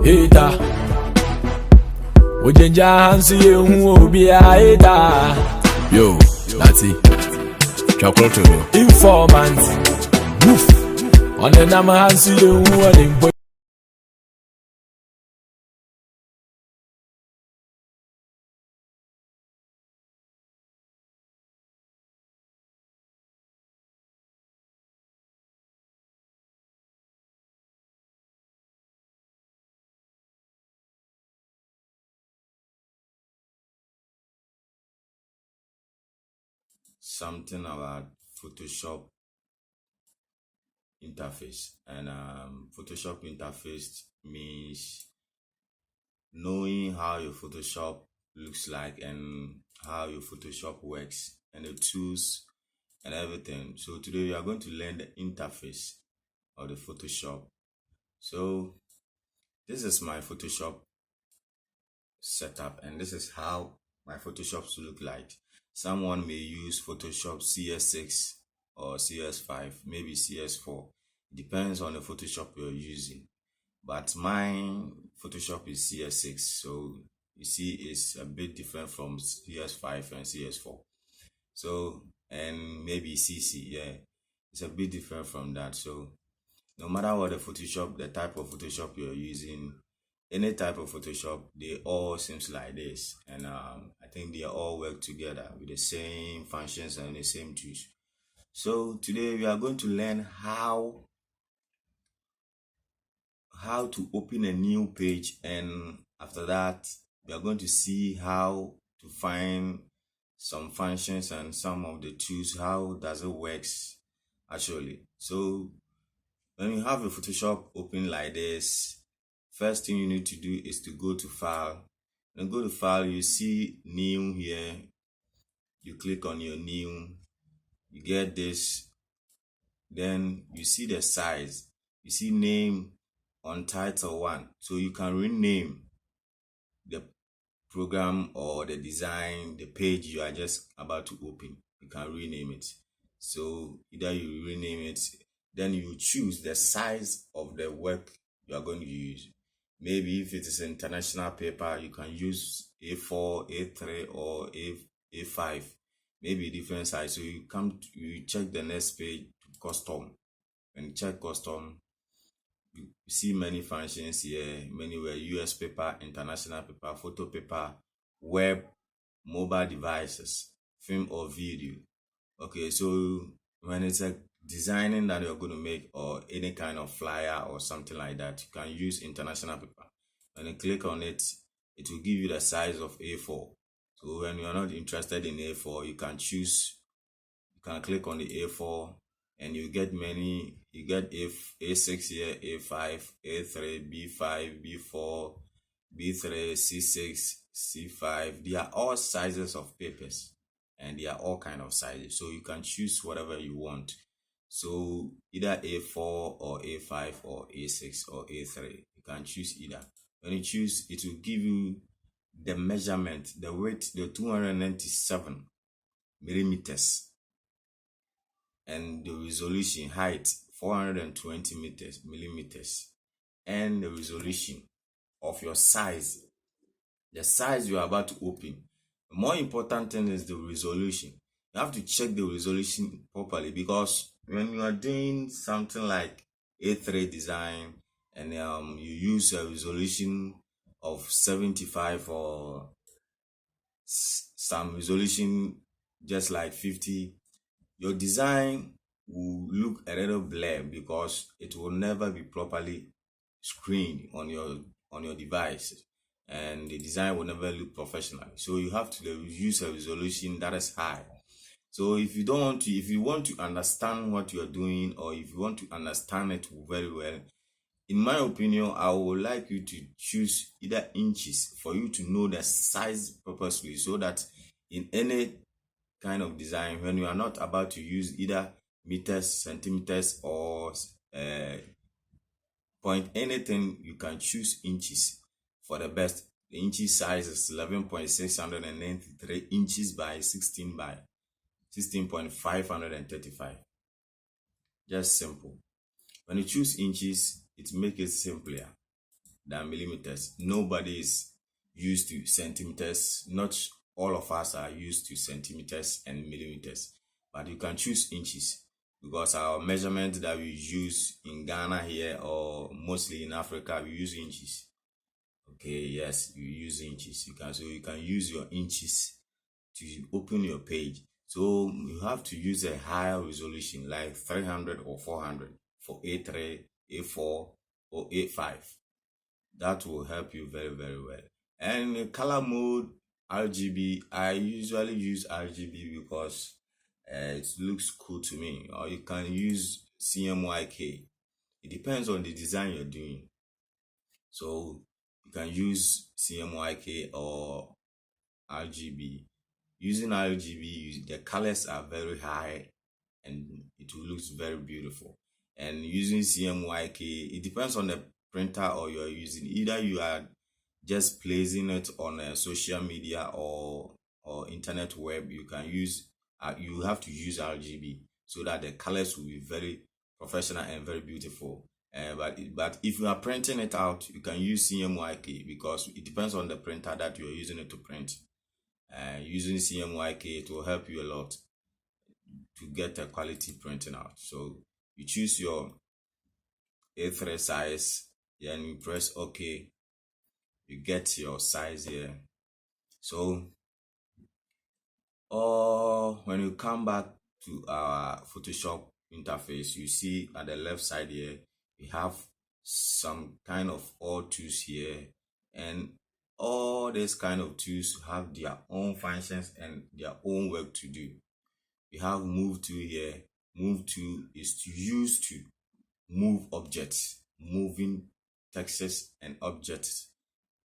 Hater, Ojenja Hansi, who will be a hater. Yo, that's it. Chocolate. Informant, woof. On the Nama Hansi, who are in. Something about Photoshop interface, and Photoshop interface means knowing how your Photoshop looks like and how your Photoshop works and the tools and everything. So today we are going to learn the interface of the Photoshop. So this is my Photoshop setup, and this is how my Photoshops look like. Someone may use Photoshop CS6 or CS5, maybe CS4. Depends on the Photoshop you're using. But mine Photoshop is CS6, so you see it's a bit different from CS5 and CS4. So, and maybe CC, yeah, it's a bit different from that. So no matter what the type of Photoshop you're using, any type of Photoshop, they all seems like this, and I think they all work together with the same functions and the same tools. So today we are going to learn how to open a new page, and after that we are going to see how to find some functions and some of the tools, how does it works actually. So when you have a Photoshop open like this, first thing you need to do is to go to File. Then go to File, you see New here. You click on your New. You get this. Then you see the size. You see Name on Title 1. So you can rename the program or the design, the page you are just about to open. You can rename it. So either you rename it, then you choose the size of the work you are going to use. Maybe if it is international paper, you can use A4, A3, or A5. Maybe different size. So you check the next page to custom. When you check custom, you see many functions here, many were US paper, international paper, photo paper, web, mobile devices, film or video. Okay, so when it's a designing that you're going to make or any kind of flyer or something like that, you can use international paper. When you click on it, it will give you the size of A4. So when you're not interested in A4, you can click on the A4 and you get A6 here, A5, A3, B5, B4, B3, C6, C5. They are all sizes of papers and they are all kind of sizes. So you can choose whatever you want. So either A4 or A5 or A6 or A3. You can choose either. When you choose, it will give you the measurement, the weight, the 297 millimeters, and the resolution height 420 millimeters, and the resolution of your size, the size you are about to open. The more important thing is the resolution. You have to check the resolution properly, because when you are doing something like A3 design and you use a resolution of 75 or some resolution just like 50, your design will look a little blurred because it will never be properly screened on your device, and the design will never look professional. So you have to use a resolution that is high. So if you want to understand what you are doing, or if you want to understand it very well, in my opinion, I would like you to choose either inches for you to know the size purposely, so that in any kind of design, when you are not about to use either meters, centimeters, or point anything, you can choose inches for the best. The inches size is 11.693 inches by 16.535. Just simple. When you choose inches, it makes it simpler. than millimeters. Nobody is used to centimeters. Not all of us are used to centimeters and millimeters, but you can choose inches because our measurement that we use in Ghana here or mostly in Africa, we use inches. Okay, yes, you use inches. You can use your inches to open your page. So you have to use a higher resolution like 300 or 400 for A3, A4, or A5. That will help you very, very well. And color mode, RGB, I usually use RGB because it looks cool to me. Or you can use CMYK. It depends on the design you're doing. So you can use CMYK or RGB. Using RGB, the colors are very high and it will look very beautiful. And using CMYK, it depends on the printer or you're using. Either you are just placing it on a social media or internet web, you can use you have to use RGB so that the colors will be very professional and very beautiful. But if you are printing it out, you can use CMYK because it depends on the printer that you are using it to print. Using CMYK, it will help you a lot to get a quality printing out. So you choose your A3 size, then you press OK. You get your size here. So when you come back to our Photoshop interface, you see at the left side here, we have some kind of all tools here, and all these kind of tools have their own functions and their own work to do. We have move tool here. Move tool is to use to move objects, moving textures and objects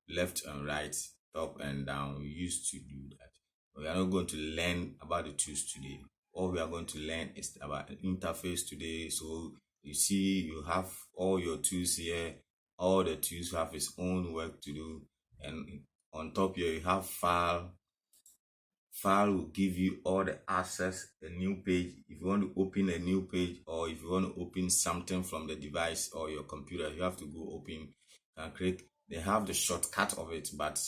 left and right, up and down. We used to do that. We are not going to learn about the tools today. All we are going to learn is about the interface today. So you see, you have all your tools here. All the tools have its own work to do. And on top here, you have file. File will give you all the access, a new page. If you want to open a new page or if you want to open something from the device or your computer, you have to go open and click. They have the shortcut of it, but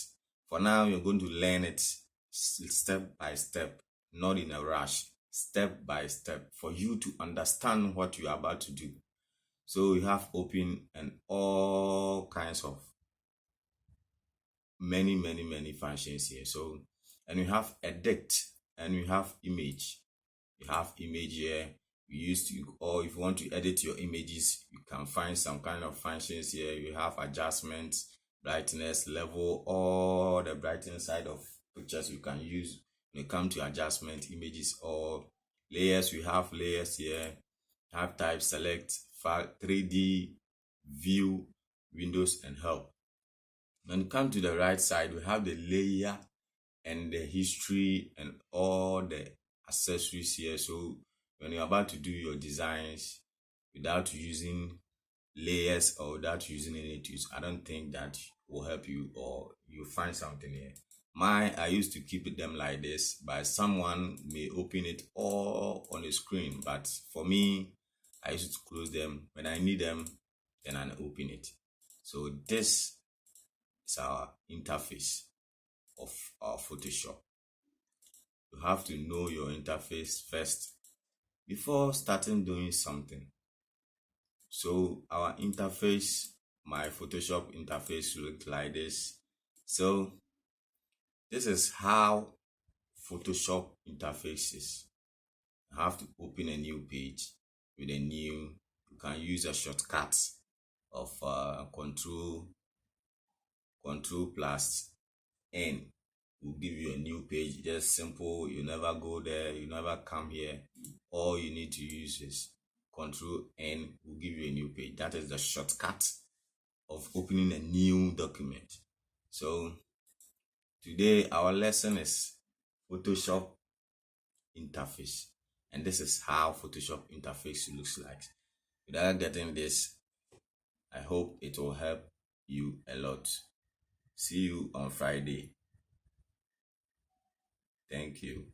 for now you're going to learn it step by step, not in a rush, step by step, for you to understand what you are about to do. So you have open and all kinds of many functions here. So, and we have edit and we have image. You have image here. You used to, or if you want to edit your images, you can find some kind of functions here. You have adjustments, brightness, level, all the brightness side of pictures you can use when it comes to adjustment, images, or layers. We have layers here. Have type, select, file, 3D, view, windows, and help. When you come to the right side, we have the layer and the history and all the accessories here. So when you're about to do your designs without using layers or without using any tools, I don't think that will help you, or you find something here. I used to keep them like this, but someone may open it all on the screen. But for me, I used to close them. When I need them, then I open it. So this is our interface of our Photoshop. You have to know your interface first before starting doing something. So our interface, my Photoshop interface looks like this. So this is how Photoshop interface is. You have to open a new page with a new, you can use a shortcut of control plus N will give you a new page. Just simple. You never go there, you never come here. All you need to use is Control N will give you a new page. That is the shortcut of opening a new document. So today our lesson is Photoshop interface, and this is how Photoshop interface looks like. Without getting this, I hope it will help you a lot. See you on Friday. Thank you.